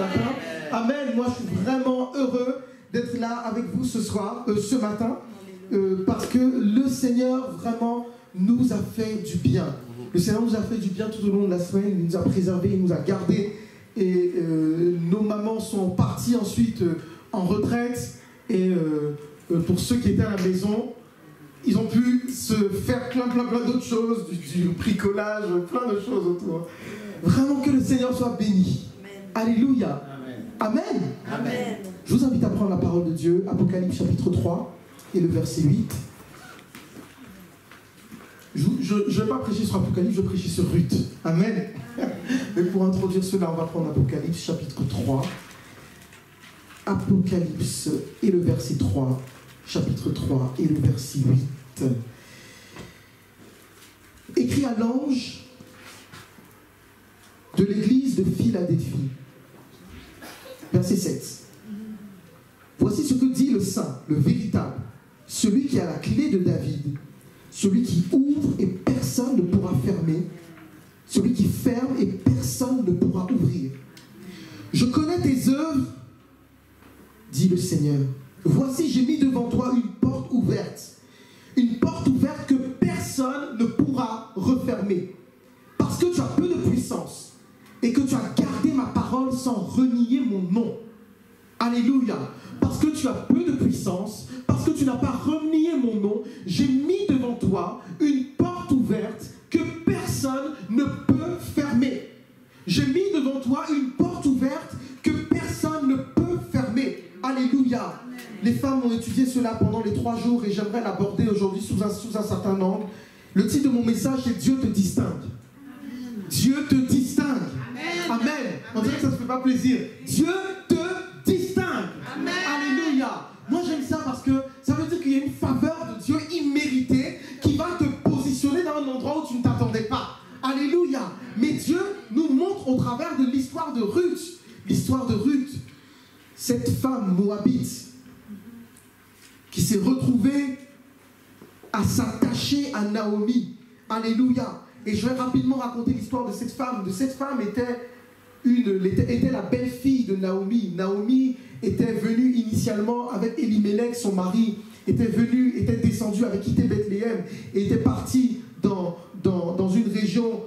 matin. Amen. Moi, je suis vraiment heureux d'être là avec vous ce soir, ce matin, parce que le Seigneur vraiment nous a fait du bien. Le Seigneur nous a fait du bien tout au long de la semaine. Il nous a préservés, il nous a gardés. Et nos mamans sont parties ensuite en retraite. Et pour ceux qui étaient à la maison, ils ont pu se faire plein d'autres choses, du bricolage, plein de choses autour. Vraiment que le Seigneur soit béni. Amen. Alléluia. Amen. Amen. Amen. Je vous invite à prendre la parole de Dieu, Apocalypse chapitre 3 et le verset 8. Je ne vais pas prêcher sur Apocalypse, je vais prêcher sur Ruth. Amen. Mais pour introduire cela, on va prendre Apocalypse chapitre 3. Apocalypse et le verset 3. Chapitre 3 et le verset 8. Écrit à l'ange de l'église de Philadelphie. Verset 7. Voici ce que dit le Saint, le véritable, celui qui a la clé de David, celui qui ouvre et personne ne pourra fermer, celui qui ferme et personne ne pourra ouvrir. Je connais tes œuvres, dit le Seigneur. Voici, j'ai mis devant toi une porte ouverte que personne ne pourra refermer, parce que tu as peu de puissance et que tu as gardé ma parole sans renier mon nom. Alléluia. Parce que tu as peu de puissance, parce que tu n'as pas renié mon nom, j'ai mis devant toi une porte ouverte que personne ne peut fermer. J'ai mis devant toi une porte ouverte que personne ne peut fermer. Alléluia. Les femmes ont étudié cela pendant les 3 jours et j'aimerais l'aborder aujourd'hui sous un certain angle. Le titre de mon message, c'est Dieu te distingue. Dieu te distingue. Amen. Amen. On dirait que ça ne fait pas plaisir. Dieu te distingue. Amen. Alléluia. Moi j'aime ça parce que ça veut dire qu'il y a une faveur de Dieu imméritée qui va te positionner dans un endroit où tu ne t'attendais pas. Alléluia. Mais Dieu nous montre au travers de l'histoire de Ruth. L'histoire de Ruth. Cette femme moabite qui s'est retrouvée à s'attacher à Naomi. Alléluia. Et je vais rapidement raconter l'histoire de cette femme. Cette femme était la belle-fille de Naomi. Naomi était venue initialement avec Elimelech, son mari, était descendue, avait quitté Bethléem et était partie dans une région,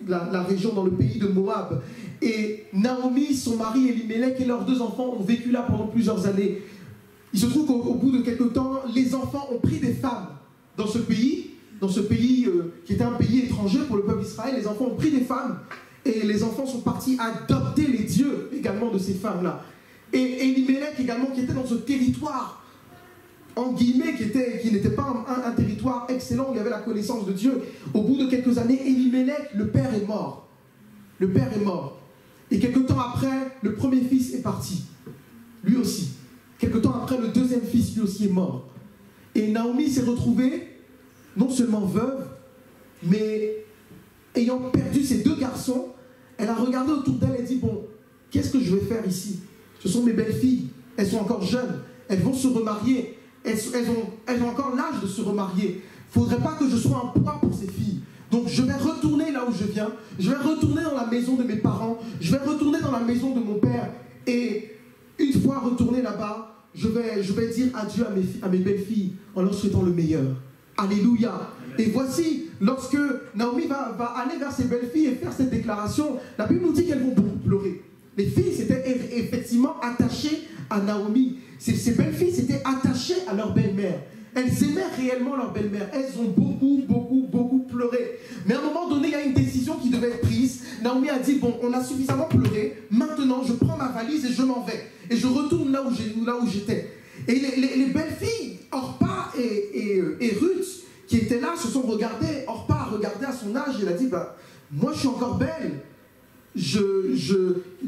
la région dans le pays de Moab. Et Naomi, son mari Elimelech et leurs 2 enfants ont vécu là pendant plusieurs années. Il se trouve qu'au bout de quelques temps, les enfants ont pris des femmes dans ce pays qui était un pays étranger pour le peuple d'Israël. Les enfants ont pris des femmes et les enfants sont partis adopter les dieux également de ces femmes-là. Et Elimelech également, qui était dans ce territoire, en guillemets, qui n'était pas un territoire excellent où il y avait la connaissance de Dieu. Au bout de quelques années, Elimelech, le père est mort. Le père est mort. Et quelques temps après, le premier fils est parti. Lui aussi. Quelques temps après, le deuxième fils, lui aussi, est mort. Et Naomi s'est retrouvée, non seulement veuve, mais ayant perdu ses 2 garçons, elle a regardé autour d'elle et dit, bon, qu'est-ce que je vais faire ici? Ce sont mes belles-filles, elles sont encore jeunes, elles vont se remarier, elles ont encore l'âge de se remarier. Il ne faudrait pas que je sois un poids pour ces filles. Donc je vais retourner là où je viens, je vais retourner dans la maison de mes parents, je vais retourner dans la maison de mon père, et une fois retourné là-bas, je vais dire adieu à mes belles-filles en leur souhaitant le meilleur. Alléluia. Amen. Et voici, lorsque Naomi va aller vers ses belles-filles et faire cette déclaration, la Bible nous dit qu'elles vont beaucoup pleurer. Les filles s'étaient effectivement attachées à Naomi. Ces belles-filles s'étaient attachées à leur belle-mère. Elles aimaient réellement leur belle-mère. Elles ont beaucoup pleuré. Mais à un moment donné, il y a une décision qui devait être prise. Naomi a dit, bon, on a suffisamment pleuré. Maintenant, je prends ma valise et je m'en vais. Et je retourne là où j'étais. Et les belles-filles, Orpa et Ruth, qui étaient là, se sont regardées. Orpa a regardé à son âge et elle a dit, bah, moi je suis encore belle.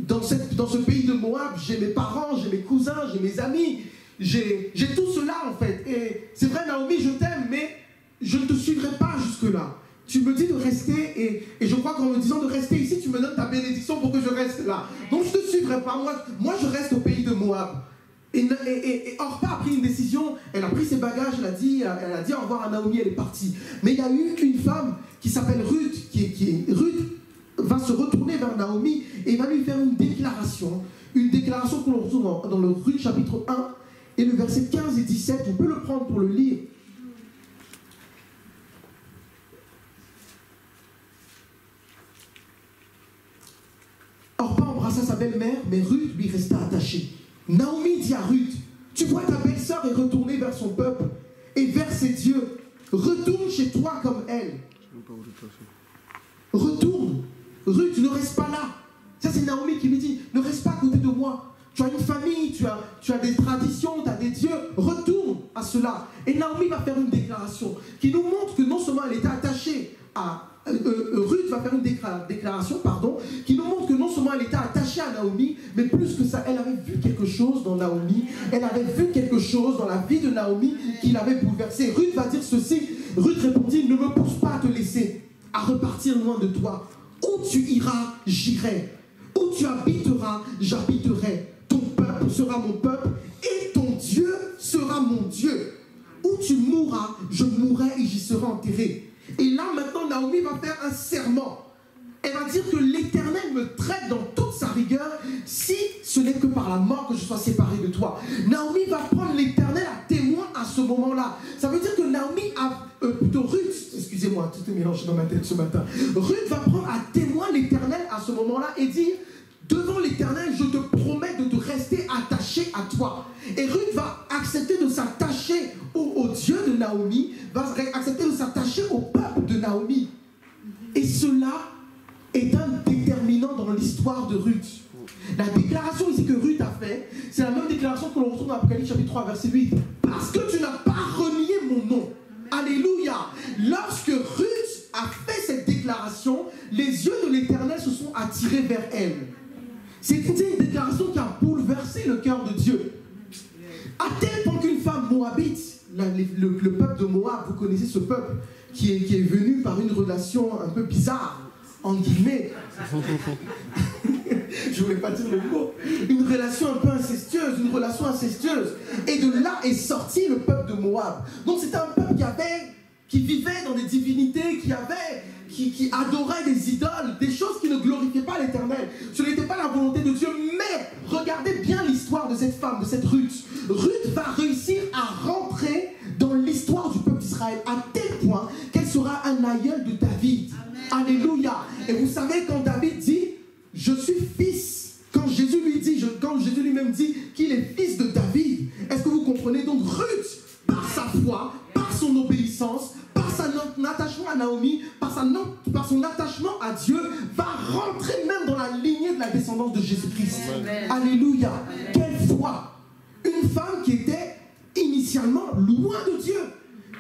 Dans ce pays de Moab, j'ai mes parents, j'ai mes cousins, j'ai mes amis. J'ai tout cela en fait. Et c'est vrai, Naomi, je t'aime, mais je ne te suivrai pas jusque-là. Tu me dis de rester, et je crois qu'en me disant de rester ici, tu me donnes ta bénédiction pour que je reste là. Donc je ne te suivrai pas. Moi, je reste au pays de Moab. Et Orpa a pris une décision, elle a pris ses bagages, elle a dit au revoir à Naomi, elle est partie. Mais il y a eu une femme qui s'appelle Ruth, Ruth va se retourner vers Naomi et va lui faire une déclaration déclaration que l'on retrouve dans le Ruth chapitre 1 et le verset 15 et 17. On peut le prendre pour le lire. Orpa embrassa sa belle-mère, mais Ruth lui resta attachée. Naomi dit à Ruth, tu vois, ta belle-sœur est retournée vers son peuple et vers ses dieux. Retourne chez toi comme elle. Retourne. Ruth, ne reste pas là. Ça, c'est Naomi qui lui dit, ne reste pas à côté de moi. Tu as une famille, tu as des traditions, tu as des dieux. Retourne à cela. Et Naomi va faire une déclaration qui nous montre que non seulement elle était attachée à... Ruth va faire une déclaration, qui nous montre que non seulement elle était attachée à Naomi, mais plus que ça, elle avait vu quelque chose dans Naomi, elle avait vu quelque chose dans la vie de Naomi qui l'avait bouleversée. Ruth va dire ceci, Ruth répondit, ne me pousse pas à te laisser, à repartir loin de toi. Où tu iras, j'irai. Où tu habiteras, j'habiterai. Ton peuple sera mon peuple et ton Dieu sera mon Dieu. Où tu mourras, je mourrai et j'y serai enterré. Et là, maintenant, Naomi va faire un serment. Elle va dire que l'Éternel me traite dans toute sa rigueur si ce n'est que par la mort que je sois séparé de toi. Naomi va prendre l'Éternel à témoin à ce moment-là. Ça veut dire que Naomi plutôt Ruth, excusez-moi, tout est mélangé dans ma tête ce matin. Ruth va prendre à témoin l'Éternel à ce moment-là et dire, devant l'Éternel, je te promets de te rester attaché à toi. Et Ruth va accepter de s'attacher au Dieu de Naomi, va accepter de s'attacher au peuple de Naomi. Et cela est un déterminant dans l'histoire de Ruth. La déclaration ici que Ruth a fait, c'est la même déclaration que l'on retrouve dans Apocalypse chapitre 3, verset 8. Parce que tu n'as pas renié mon nom. Alléluia. Lorsque Ruth a fait cette déclaration, les yeux de l'Éternel se sont attirés vers elle. C'était une déclaration qui a bouleversé le cœur de Dieu. À tel point qu'une femme moabite, le peuple de Moab, vous connaissez ce peuple qui est venu par une relation un peu bizarre, en guillemets. Je ne voulais pas dire le mot. Une relation un peu incestueuse, une relation incestueuse. Et de là est sorti le peuple de Moab. Donc c'était un peuple qui vivait dans des divinités, qui adorait des idoles, des choses qui ne glorifiaient pas l'Éternel. Ce n'était pas la volonté de Dieu, mais regardez bien l'histoire de cette femme, de cette Ruth. Ruth va réussir à rentrer dans l'histoire du peuple d'Israël à tel point qu'elle sera un aïeul de David. Amen. Alléluia. Et vous savez, quand David dit « Je suis fils », quand Jésus lui-même dit qu'il est fils de David, est-ce que vous comprenez? Donc Ruth, par sa foi, par son obéissance, par son attachement à Naomi, par son attachement à Dieu, va rentrer même dans la lignée de la descendance de Jésus-Christ. Alléluia. Quelle foi! Une femme qui était initialement loin de Dieu,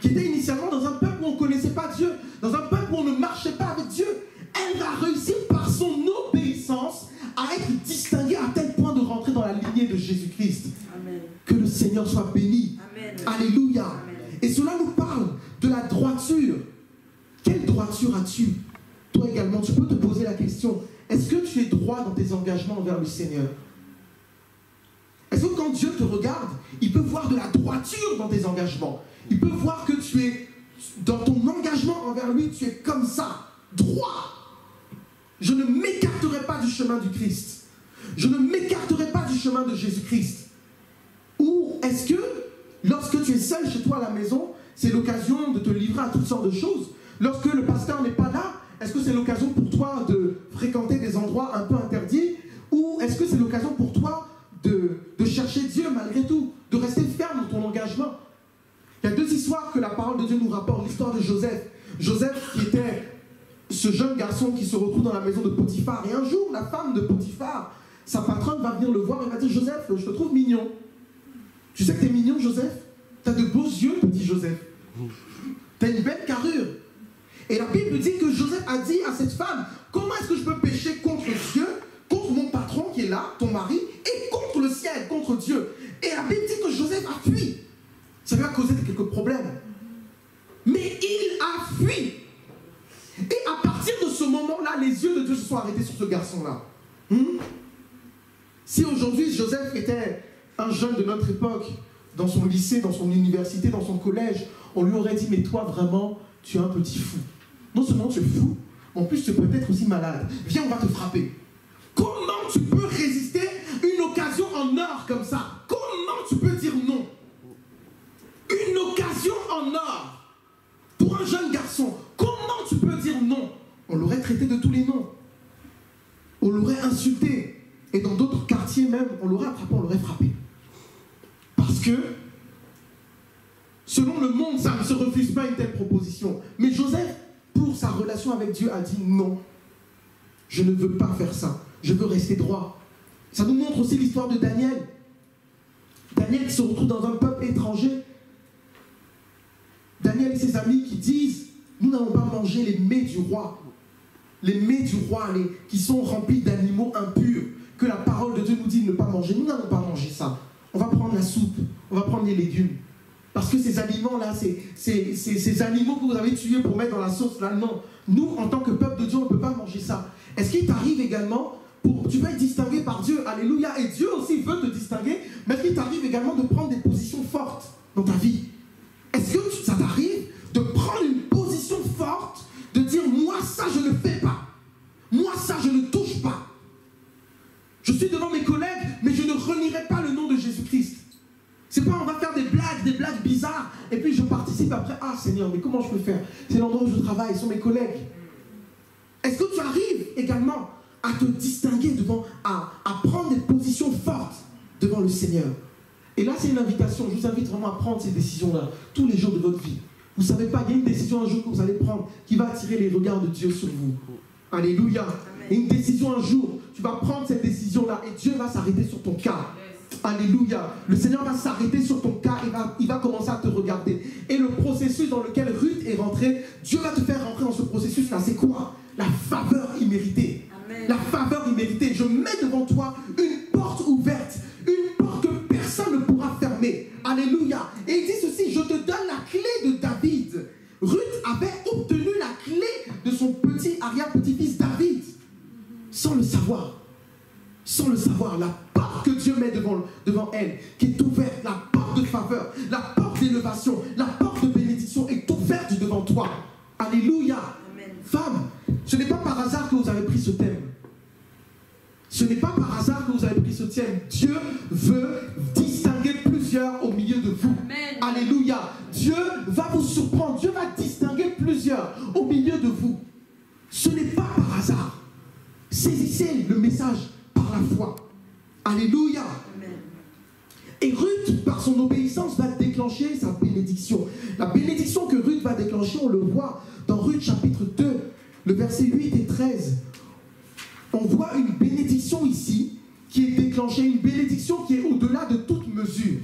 qui était initialement dans un peuple où on ne connaissait pas Dieu, dans un peuple où on ne marchait pas avec Dieu. Elle va réussir par son obéissance à être distinguée à tel point de rentrer dans la lignée de Jésus-Christ. Que le Seigneur soit béni. Amen. Alléluia. Amen. Et cela nous parle de la droiture. Quelle droiture as-tu? Toi également, tu peux te poser la question, est-ce que tu es droit dans tes engagements envers le Seigneur? Est-ce que quand Dieu te regarde, il peut voir de la droiture dans tes engagements? Il peut voir que tu es, dans ton engagement envers lui, tu es comme ça, droit. Je ne m'écarterai pas du chemin du Christ. Je ne m'écarterai pas du chemin de Jésus-Christ. Ou est-ce que, lorsque tu es seul chez toi à la maison, c'est l'occasion de te livrer à toutes sortes de choses? Lorsque le pasteur n'est pas là, est-ce que c'est l'occasion pour toi de fréquenter des endroits un peu interdits? Ou est-ce que c'est l'occasion pour toi de chercher Dieu malgré tout, de rester ferme dans ton engagement? Il y a deux histoires que la parole de Dieu nous rapporte. L'histoire de Joseph. Joseph qui était ce jeune garçon qui se retrouve dans la maison de Potiphar. Et un jour, la femme de Potiphar, sa patronne va venir le voir et va dire, Joseph, je te trouve mignon. Tu sais que tu es mignon, Joseph? Tu as de beaux yeux, petit Joseph. Tu as une belle carrure. Et la Bible dit que Joseph a dit à cette femme, comment est-ce que je peux pécher contre Dieu, contre mon patron qui est là, ton mari, et contre le ciel, contre Dieu? Et la Bible dit que Joseph a fui. Ça lui a causé quelques problèmes. Mais il a fui. Et à partir de ce moment-là, les yeux de Dieu se sont arrêtés sur ce garçon-là. Si aujourd'hui Joseph était un jeune de notre époque, dans son lycée, dans son université, dans son collège, on lui aurait dit, mais toi vraiment, tu es un petit fou. Non seulement tu es fou, en plus tu es peut-être aussi malade. Viens, on va te frapper. Comment tu peux résister une occasion or comme ça, comment tu peux dire non? Une occasion en or pour un jeune garçon, comment tu peux dire non? On l'aurait traité de tous les noms. On l'aurait insulté. Et dans d'autres quartiers même, on l'aurait attrapé, on l'aurait frappé. Parce que, selon le monde, ça ne se refuse pas une telle proposition. Mais Joseph, pour sa relation avec Dieu, a dit non. Je ne veux pas faire ça. Je veux rester droit. Ça nous montre aussi l'histoire de Daniel. Daniel qui se retrouve dans un peuple étranger. Daniel et ses amis qui disent, nous n'allons pas manger les mets du roi. Les mets du roi, qui sont remplis d'animaux impurs, que la parole de Dieu nous dit de ne pas manger. Nous n'allons pas manger ça. On va prendre la soupe, on va prendre les légumes. Parce que ces aliments-là, ces animaux que vous avez tués pour mettre dans la sauce, là, non. Nous, en tant que peuple de Dieu, on ne peut pas manger ça. Est-ce qu'il t'arrive également, tu vas être distingué par Dieu, alléluia, et Dieu aussi veut te distinguer, mais est-ce qu'il t'arrive également de prendre des positions fortes dans ta vie? Est-ce que ça t'arrive de prendre une position forte, de dire, moi ça je ne fais pas, moi ça je ne touche pas. Je suis devant mes collègues, mais je ne renierai pas le nom de Jésus-Christ. C'est pas on va faire des blagues bizarres, et puis je participe après, ah Seigneur, mais comment je peux faire? C'est l'endroit où je travaille, ce sont mes collègues. Est-ce que tu arrives également à te distinguer à prendre des positions fortes devant le Seigneur? Et là, c'est une invitation. Je vous invite vraiment à prendre ces décisions-là tous les jours de votre vie. Vous ne savez pas, il y a une décision un jour que vous allez prendre qui va attirer les regards de Dieu sur vous. Alléluia. Et une décision un jour, tu vas prendre cette décision-là et Dieu va s'arrêter sur ton cas. Alléluia. Le Seigneur va s'arrêter sur ton cas et il va commencer à te regarder. Et le processus dans lequel Ruth est rentrée, Dieu va te faire rentrer dans ce processus-là. C'est quoi? La faveur imméritée. Amen. La faveur imméritée. Je mets devant toi une porte ouverte, une porte que personne ne pourra fermer. Alléluia. Et il dit ceci, je te donne la clé de David. Ruth avait obtenu la clé de son arrière-petit-fils David, sans le savoir. Sans le savoir, la porte que Dieu met devant elle, qui est ouverte, la porte de faveur, la porte d'élévation, la porte de bénédiction est ouverte devant toi. Alléluia. Amen. Femme, ce n'est pas par hasard que vous avez pris ce thème. Ce n'est pas par hasard que vous avez pris ce thème. Dieu veut distinguer plusieurs au milieu de vous. Amen. Alléluia. Dieu va vous surprendre. Dieu va distinguer plusieurs au milieu de vous. Ce n'est pas par hasard. Saisissez le message par la foi. Alléluia. Amen. Et Ruth, par son obéissance, va déclencher sa bénédiction. La bénédiction que Ruth va déclencher, on le voit dans Ruth chapitre 2, le verset 8 et 13. On voit une bénédiction ici qui est déclenchée, une bénédiction qui est au-delà de toute mesure.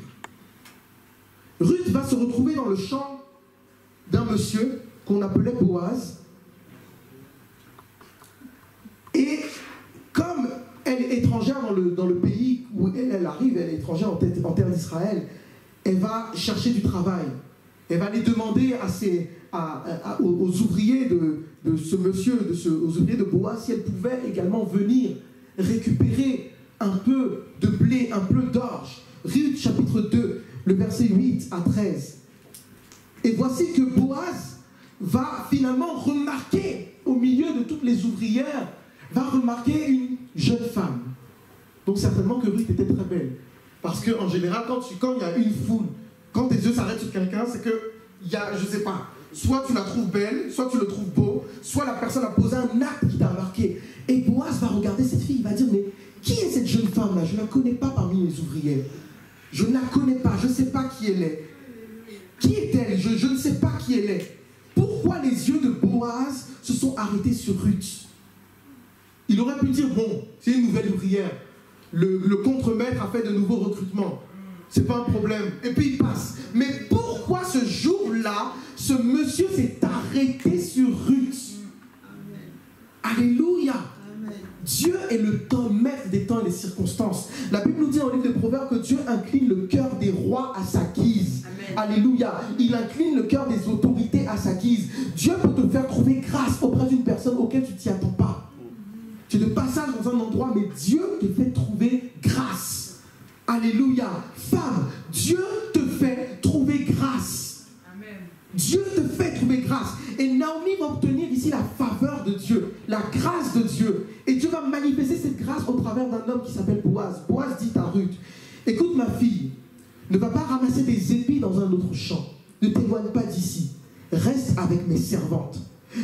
Ruth va se retrouver dans le champ d'un monsieur qu'on appelait Boaz. Et comme elle est étrangère dans le pays où elle arrive, elle est étrangère en terre d'Israël, elle va chercher du travail. Elle va aller demander aux ouvriers de ce monsieur, aux ouvriers de Boaz, si elle pouvait également venir récupérer un peu de blé, un peu d'orge. Ruth chapitre 2, le verset 8 à 13. Et voici que Boaz va finalement remarquer, au milieu de toutes les ouvrières, va remarquer une jeune femme. Donc certainement que Ruth était très belle. Parce qu'en général, quand il y a une foule, quand tes yeux s'arrêtent sur quelqu'un, c'est que il y a, je ne sais pas, soit tu la trouves belle, soit tu le trouves beau, soit la personne a posé un acte qui t'a marqué. Et Boaz va regarder cette fille, il va dire, mais qui est cette jeune femme-là? Je ne la connais pas parmi les ouvrières. Je ne la connais pas, je ne sais pas qui elle est. Qui est-elle? Je ne sais pas qui elle est. Pourquoi les yeux de Boaz se sont arrêtés sur Ruth? Il aurait pu dire, bon, c'est une nouvelle ouvrière. Le contremaître a fait de nouveaux recrutements. C'est pas un problème. Et puis il passe. Mais pourquoi ce jour-là, ce monsieur s'est arrêté sur Ruth? Amen. Alléluia. Amen. Dieu est le temps, maître des temps et des circonstances. La Bible nous dit dans le livre de Proverbes que Dieu incline le cœur des rois à sa guise. Amen. Alléluia. Il incline le cœur des autorités à sa guise. Dieu peut te faire trouver grâce auprès d'une personne auquel tu ne t'y attends pas. Tu es de passage dans un endroit, mais Dieu te fait trouver grâce. Alléluia. Femme, Dieu te fait trouver grâce. Amen. Dieu te fait trouver grâce. Et Naomi va obtenir ici la faveur de Dieu, la grâce de Dieu. Et Dieu va manifester cette grâce au travers d'un homme qui s'appelle Boaz. Boaz dit à Ruth, Écoute ma fille, ne va pas ramasser des épis dans un autre champ. Ne t'éloigne pas d'ici. Reste avec mes servantes.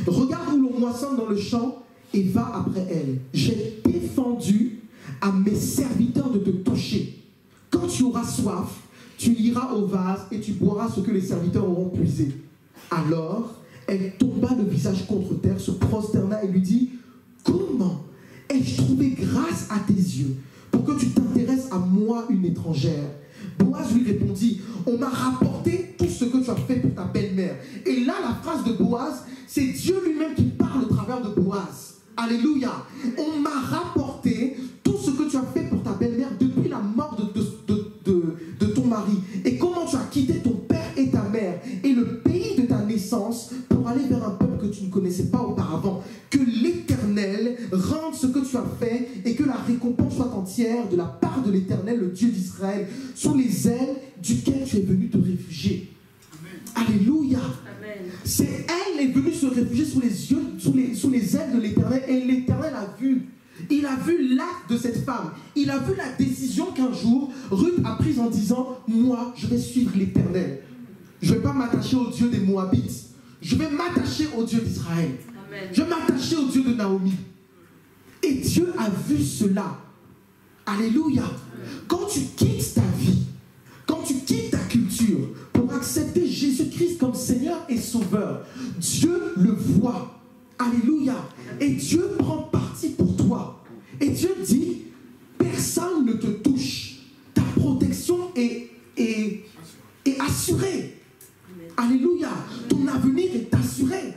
Regarde où l'on moissonne dans le champ et va après elles. J'ai défendu à mes serviteurs de te toucher. Quand tu auras soif, tu iras au vase et tu boiras ce que les serviteurs auront puisé. Alors, elle tomba le visage contre terre, se prosterna et lui dit, comment ai-je trouvé grâce à tes yeux pour que tu t'intéresses à moi, une étrangère? Boaz lui répondit, on m'a rapporté tout ce que tu as fait pour ta belle-mère. Et là, la phrase de Boaz, c'est Dieu lui-même qui parle au travers de Boaz. Alléluia. On m'a rapporté tout ce que tu as fait pour ta belle-mère depuis la mort de ton mari. Et comment tu as quitté ton père et ta mère et le pays de ta naissance pour aller vers un peuple que tu ne connaissais pas auparavant. Que l'Éternel rende ce que tu as fait et que la récompense soit entière de la part de l'Éternel, le Dieu d'Israël, sous les ailes duquel tu es venu te réfugier. Amen. Alléluia. Amen. C'est elle est venue se réfugier sous les ailes de l'Éternel et l'Éternel a vu. Il a vu l'acte de cette femme. Il a vu la décision qu'un jour Ruth a prise en disant, moi je vais suivre l'Éternel. Je ne vais pas m'attacher au Dieu des Moabites. Je vais m'attacher au Dieu d'Israël. Je vais m'attacher au Dieu de Naomi. Et Dieu a vu cela. Alléluia. Quand tu quittes ta vie, quand tu quittes ta culture pour accepter Jésus-Christ comme Seigneur et Sauveur, Dieu le voit. Alléluia. Et Dieu prend parti pour toi. Et Dieu dit, personne ne te touche. Ta protection est assurée. Alléluia. Ton avenir est assuré.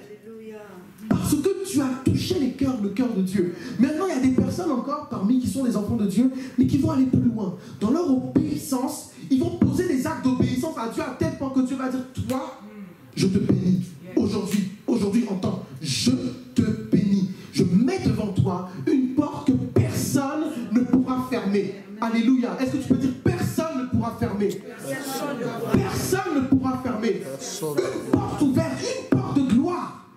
Parce que tu as touché le cœur de Dieu. Maintenant, il y a des personnes encore parmi qui sont des enfants de Dieu, mais qui vont aller plus loin. Dans leur obéissance, ils vont poser des actes d'obéissance à Dieu à tel point que Dieu va dire, toi, je te bénis. Aujourd'hui, entends, je te bénis. Je mets devant toi une porte que personne ne pourra fermer. Alléluia. Est-ce que tu peux dire, personne ne pourra fermer? Personne ne pourra fermer. Une porte ouverte, une porte de gloire.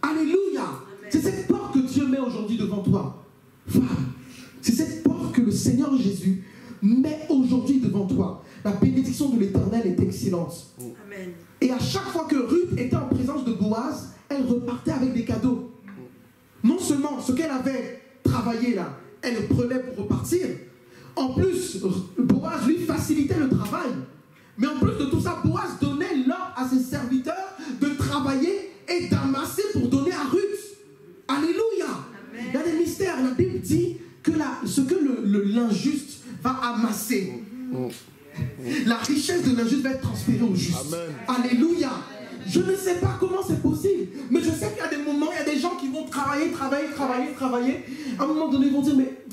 Alléluia. C'est cette porte que Dieu met aujourd'hui devant toi. Femme, c'est cette porte que le Seigneur Jésus met aujourd'hui devant toi. La bénédiction de l'Éternel est excellente. Amen. Et à chaque fois que Ruth était en présence de Boaz, elle repartait avec des cadeaux. Non seulement ce qu'elle avait travaillé là, elle le prenait pour repartir. En plus, Boaz lui facilitait le travail. Mais en plus de tout ça, Boaz donnait l'ordre à ses serviteurs de travailler et d'amasser pour donner à Ruth. Alléluia. Amen. Il y a des mystères. La Bible dit que ce que l'injuste va amasser, la richesse de l'injuste va être transférée au juste. Amen. Alléluia. Je ne sais pas comment c'est possible, mais je sais qu'il y a des moments, il y a des gens qui vont travailler. À un moment donné, ils vont dire, mais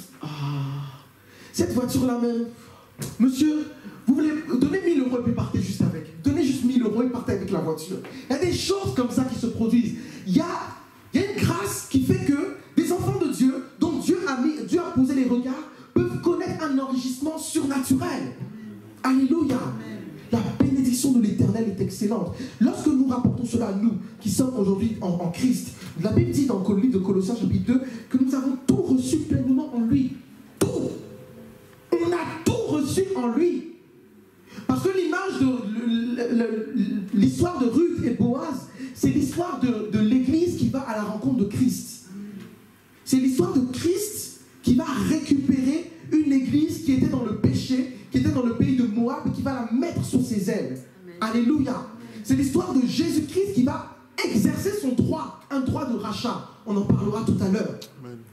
cette voiture-là même, monsieur, vous voulez donner 1000 € et puis partez juste avec. Donnez juste 1000 € et partez avec la voiture. Il y a des choses comme ça qui se produisent. Il y a une grâce qui fait que des enfants de Dieu, dont Dieu a posé les regards, peuvent connaître un enrichissement surnaturel. Alléluia. La bénédiction de l'Éternel est excellente. Lorsque nous rapportons cela à nous, qui sommes aujourd'hui en Christ, la Bible dit dans le livre de Colossiens chapitre 2, que nous avons tout reçu pleinement en lui. Tout. On a tout reçu en lui. Parce que l'image de l'histoire de Ruth et Boaz, c'est l'histoire de l'Église qui va à la rencontre de Christ. C'est l'histoire de Christ qui va récupérer une Église qui était dans le péché, qui était dans le pays de Moab, et qui va la mettre sur ses ailes. Amen. Alléluia. C'est l'histoire de Jésus-Christ qui va exercer son droit, un droit de rachat. On en parlera tout à l'heure.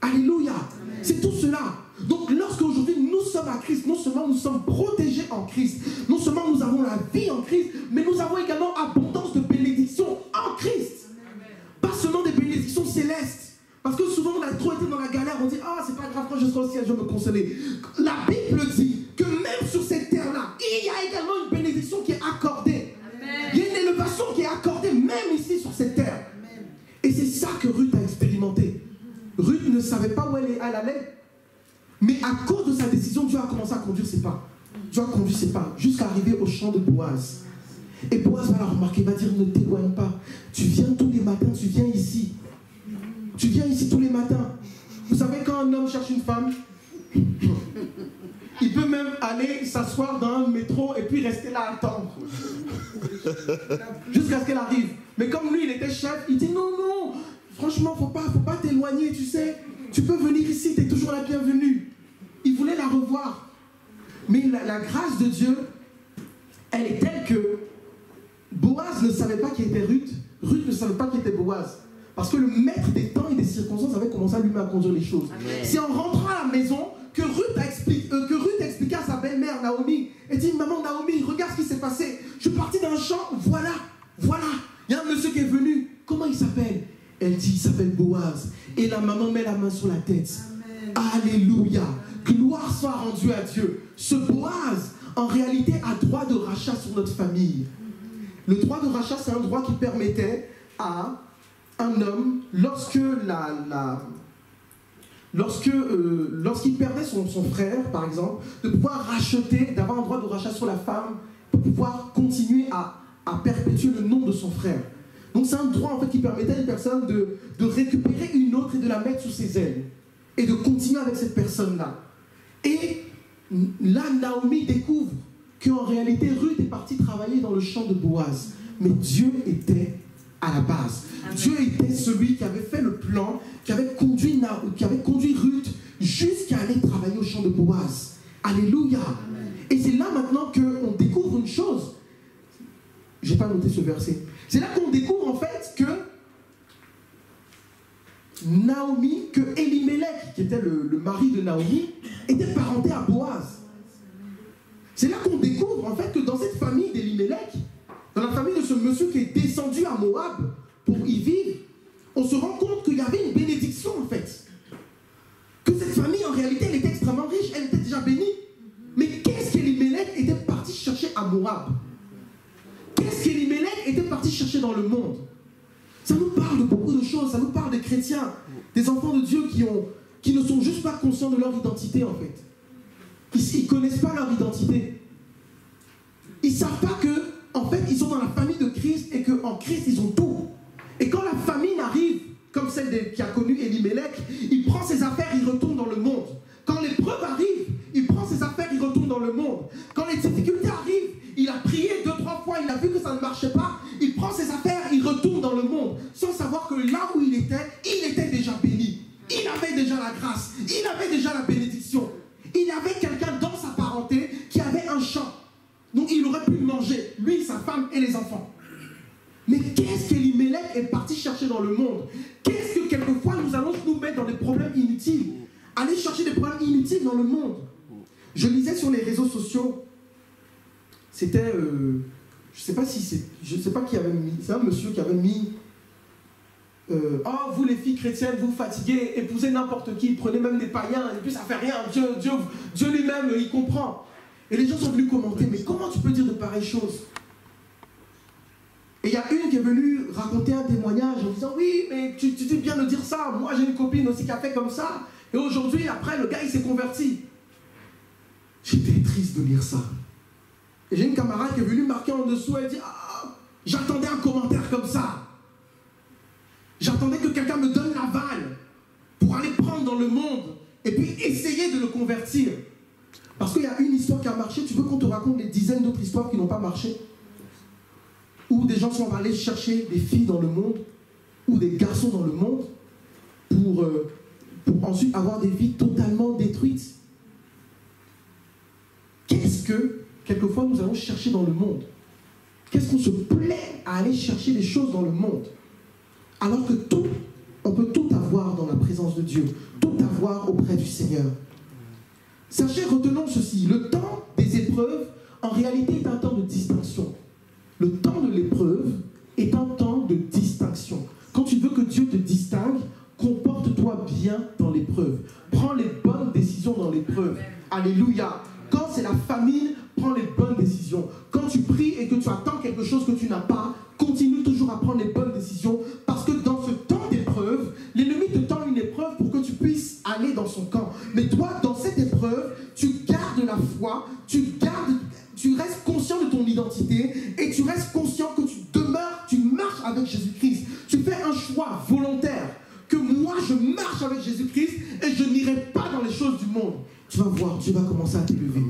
Alléluia. C'est tout cela. Donc lorsque aujourd'hui nous sommes à Christ, non seulement nous sommes protégés en Christ, non seulement nous avons la vie en Christ, mais nous avons également abondance de bénédictions en Christ. Pas seulement des bénédictions célestes. Parce que souvent on a trop été dans la galère, on dit « Ah, c'est pas grave, quand je serai au ciel, je vais me consoler. » La Bible dit que même sur cette terre-là, il y a également une bénédiction qui est accordée. Amen. Il y a une élévation qui est accordée même ici sur cette terre. Amen. Et c'est ça que Ruth a expérimenté. Ruth ne savait pas où elle allait. Mais à cause de sa décision, Dieu a commencé à conduire ses pas. Dieu a conduit ses pas jusqu'à arriver au champ de Boaz. Et Boaz va la remarquer, va dire « Ne t'éloigne pas. Tu viens tous les matins, tu viens ici. Tu viens ici tous les matins. » Vous savez, quand un homme cherche une femme, il Il peut même aller s'asseoir dans un métro et puis rester là à attendre. Jusqu'à ce qu'elle arrive. Mais comme lui, il était chef, il dit non, non, franchement, faut pas t'éloigner, tu sais. Tu peux venir ici, tu es toujours la bienvenue. Il voulait la revoir. Mais la grâce de Dieu, elle est telle que Boaz ne savait pas qui était Ruth. Ruth ne savait pas qui était Boaz. Parce que le maître des temps et des circonstances avait commencé à lui-même à conduire les choses. C'est en rentrant à la maison que Ruth expliqua à sa belle-mère Naomi. Elle dit, maman Naomi, regarde ce qui s'est passé. Je suis partie d'un champ, voilà. Il y a un monsieur qui est venu. Comment il s'appelle? Elle dit, il s'appelle Boaz. Et la maman met la main sur la tête. Amen. Alléluia. Gloire soit rendue à Dieu. Ce Boaz, en réalité, a droit de rachat sur notre famille. Le droit de rachat, c'est un droit qui permettait à un homme, lorsqu'il perdait son frère, par exemple, de pouvoir racheter, d'avoir un droit de rachat sur la femme, pour pouvoir continuer à perpétuer le nom de son frère. Donc c'est un droit en fait qui permettait à une personne de récupérer une autre et de la mettre sous ses ailes. Et de continuer avec cette personne-là. Et là, Naomi découvre qu'en réalité, Ruth est partie travailler dans le champ de Boaz. Mais Dieu était à la base. Amen. Dieu était celui qui avait fait le plan, qui avait conduit Ruth jusqu'à aller travailler au champ de Boaz. Alléluia. Amen. Et c'est là maintenant qu'on découvre une chose. Je n'ai pas noté ce verset. C'est là qu'on découvre en fait que Naomi, que Elimelech, qui était le mari de Naomi, était parenté à Boaz. C'est là qu'on découvre en fait que dans cette famille d'Elimelech, dans la famille de ce monsieur qui est descendu à Moab pour y vivre, on se rend compte qu'il y avait une bénédiction en fait. Que cette famille en réalité elle était extrêmement riche, elle était déjà bénie. Mais qu'est-ce qu'Elimelech était parti chercher à Moab? Qu'est-ce qu'Elimelech était parti chercher dans le monde? Ça nous parle de beaucoup de choses, ça nous parle des chrétiens, des enfants de Dieu qui ne sont juste pas conscients de leur identité en fait. Ils ne connaissent pas leur identité. Ils ne savent pas que, en fait, ils sont dans la famille de Christ et qu'en Christ, ils ont tout. Et quand la famine arrive, comme celle qui a connu Elimelech, il prend ses affaires, il retourne dans le monde. Quand l'épreuve arrive, il prend ses affaires, il retourne dans le monde. Quand les difficultés arrivent, il a prié 2-3 fois, il a vu que ça ne marchait pas, il prend ses affaires, il retourne dans le monde, sans savoir que là où il était déjà béni. Il avait déjà la grâce, il avait déjà la bénédiction. Il avait quelqu'un dans sa parenté qui avait un champ. Donc il aurait pu manger, lui, sa femme et les enfants. Mais qu'est-ce qu'Elimelech est parti chercher dans le monde? Qu'est-ce que quelquefois nous allons nous mettre dans des problèmes inutiles? Aller chercher des problèmes inutiles dans le monde. Je lisais sur les réseaux sociaux, c'était, je sais pas qui avait mis, c'est un monsieur qui avait mis, oh vous les filles chrétiennes, vous fatiguez, épousez n'importe qui, prenez même des païens, et puis ça fait rien, Dieu lui-même, il comprend. Et les gens sont venus commenter, mais comment tu peux dire de pareilles choses? Et il y a une qui est venue raconter un témoignage en disant, oui, mais tu dis bien de dire ça, moi j'ai une copine aussi qui a fait comme ça, et aujourd'hui, après, le gars il s'est converti. J'étais triste de lire ça. Et j'ai une camarade qui est venue marquer en dessous, elle dit, ah, j'attendais un commentaire comme ça. J'attendais que quelqu'un me donne l'aval pour aller prendre dans le monde et puis essayer de le convertir. Parce qu'il y a une histoire qui a marché, tu veux qu'on te raconte des dizaines d'autres histoires qui n'ont pas marché? Où des gens sont allés chercher des filles dans le monde, ou des garçons dans le monde, pour ensuite avoir des vies totalement détruites. Qu'est-ce que, quelquefois, nous allons chercher dans le monde? Qu'est-ce qu'on se plaît à aller chercher des choses dans le monde? Alors que tout, on peut tout avoir dans la présence de Dieu, tout avoir auprès du Seigneur. Sachez, retenons ceci, le temps des épreuves, en réalité, est un temps de distinction. Le temps de l'épreuve est un temps de distinction. Quand tu veux que Dieu te distingue, comporte-toi bien dans l'épreuve. Prends les bonnes décisions dans l'épreuve. Alléluia. Quand c'est la famine, prends les bonnes décisions. Quand tu pries et que tu attends quelque chose que tu n'as pas, continue toujours à prendre les bonnes décisions, parce que dans ce temps d'épreuve, l'ennemi te tend une épreuve pour que tu puisses aller dans son camp. Mais toi, dans cette épreuve, tu gardes la foi, tu restes conscient de ton identité et tu restes conscient que tu marches avec Jésus-Christ. Tu fais un choix volontaire que moi, je marche avec Jésus-Christ et je n'irai pas dans les choses du monde. Tu tu vas voir, Dieu va commencer à t'élever.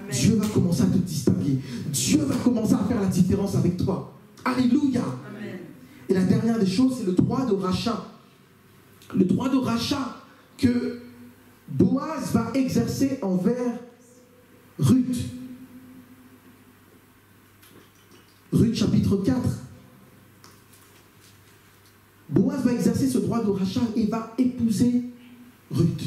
Dieu va commencer à te distinguer. Dieu va commencer à faire la différence avec toi. Alléluia. Amen. Et la dernière des choses, c'est le droit de rachat. Le droit de rachat que Boaz va exercer envers Ruth. Ruth chapitre 4. Boaz va exercer ce droit de rachat et va épouser Ruth.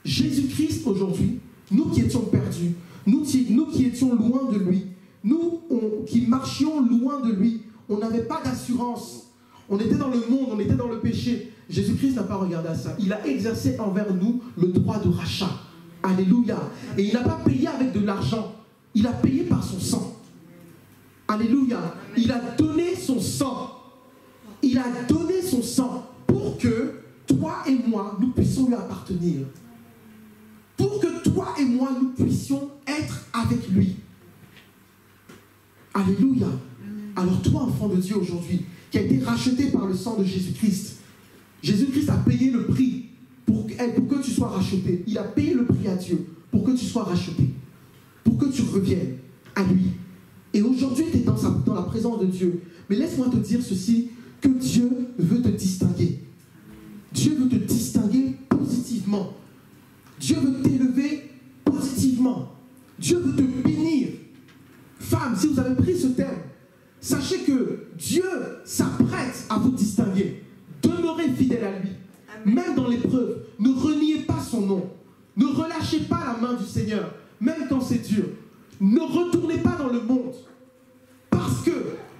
Jésus-Christ aujourd'hui, nous qui étions perdus, nous qui étions loin de lui, nous qui marchions loin de lui, on n'avait pas d'assurance. On était dans le monde, on était dans le péché. Jésus-Christ n'a pas regardé à ça. Il a exercé envers nous le droit de rachat. Alléluia. Et il n'a pas payé avec de l'argent. Il a payé par son sang. Alléluia. Il a donné son sang. Il a donné son sang pour que toi et moi, nous puissions lui appartenir. Pour que toi et moi, nous puissions être avec lui. Alléluia. Alors toi, enfant de Dieu aujourd'hui, qui a été racheté par le sang de Jésus-Christ, Jésus-Christ a payé le prix pour que tu sois racheté. Il a payé le prix à Dieu pour que tu sois racheté, pour que tu reviennes à lui. Et aujourd'hui, tu es dans la présence de Dieu. Mais laisse-moi te dire ceci, que Dieu veut te distinguer. Dieu veut te distinguer positivement. Dieu veut t'élever positivement. Dieu veut te bénir. Femme, si vous avez pris ce thème, sachez que Dieu s'apprête à vous distinguer. Demeurez fidèle à lui. Amen. Même dans l'épreuve, ne reniez pas son nom. Ne relâchez pas la main du Seigneur, même quand c'est dur. Ne retournez pas dans le monde. Parce que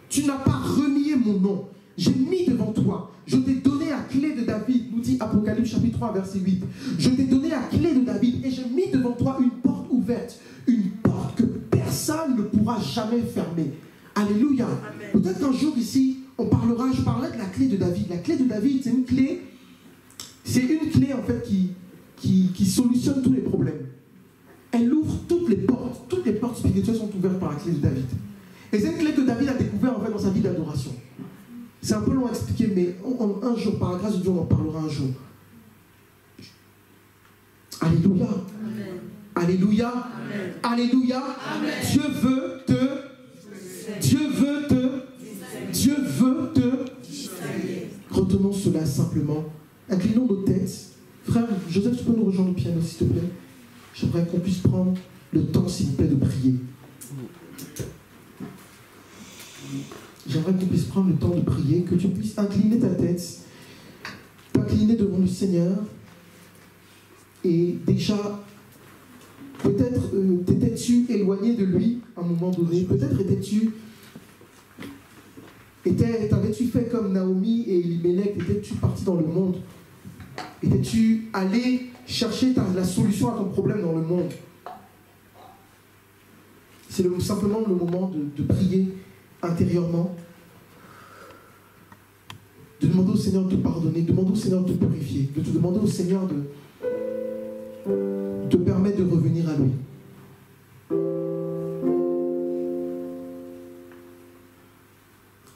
tu n'as pas renié mon nom. J'ai mis devant toi. Je t'ai donné la clé de David, nous dit Apocalypse chapitre 3, verset 8. Je t'ai donné la clé de David et j'ai mis devant toi une porte ouverte. Une porte que personne ne pourra jamais fermer. Alléluia. Peut-être qu'un jour ici, je parlerai de la clé de David. La clé de David, c'est une clé en fait qui solutionne tous les problèmes. Elle ouvre toutes les portes. Toutes les portes spirituelles sont ouvertes par la clé de David. Et c'est une clé que David a découvert en fait dans sa vie d'adoration. C'est un peu long à expliquer, mais un jour, par la grâce de Dieu, on en parlera un jour. Alléluia. Amen. Alléluia. Amen. Alléluia. Amen. Dieu veut te. Retenons cela simplement. Inclinons nos têtes. Frère Joseph, tu peux nous rejoindre au piano, s'il te plaît? J'aimerais qu'on puisse prendre le temps, s'il vous plaît, de prier. J'aimerais qu'on puisse prendre le temps de prier, que tu puisses incliner ta tête, t'incliner devant le Seigneur. Et déjà, peut-être t'étais-tu éloigné de lui à un moment donné, peut-être t'avais-tu fait comme Naomi et Elimelech, étais-tu parti dans le monde, étais-tu allé chercher la solution à ton problème dans le monde. C'est simplement le moment de prier intérieurement, de demander au Seigneur de te pardonner, de demander au Seigneur de te purifier, de te demander au Seigneur de te permettre de revenir à lui.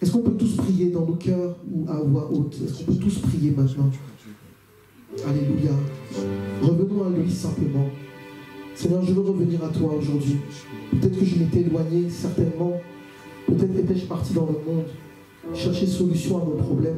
Est-ce qu'on peut tous prier dans nos cœurs ou à voix haute? Est-ce qu'on peut tous prier maintenant? Alléluia. Revenons à lui simplement. Seigneur, je veux revenir à toi aujourd'hui. Peut-être que je m'étais éloigné, certainement. Peut-être étais-je parti dans le monde, chercher solution à mon problème.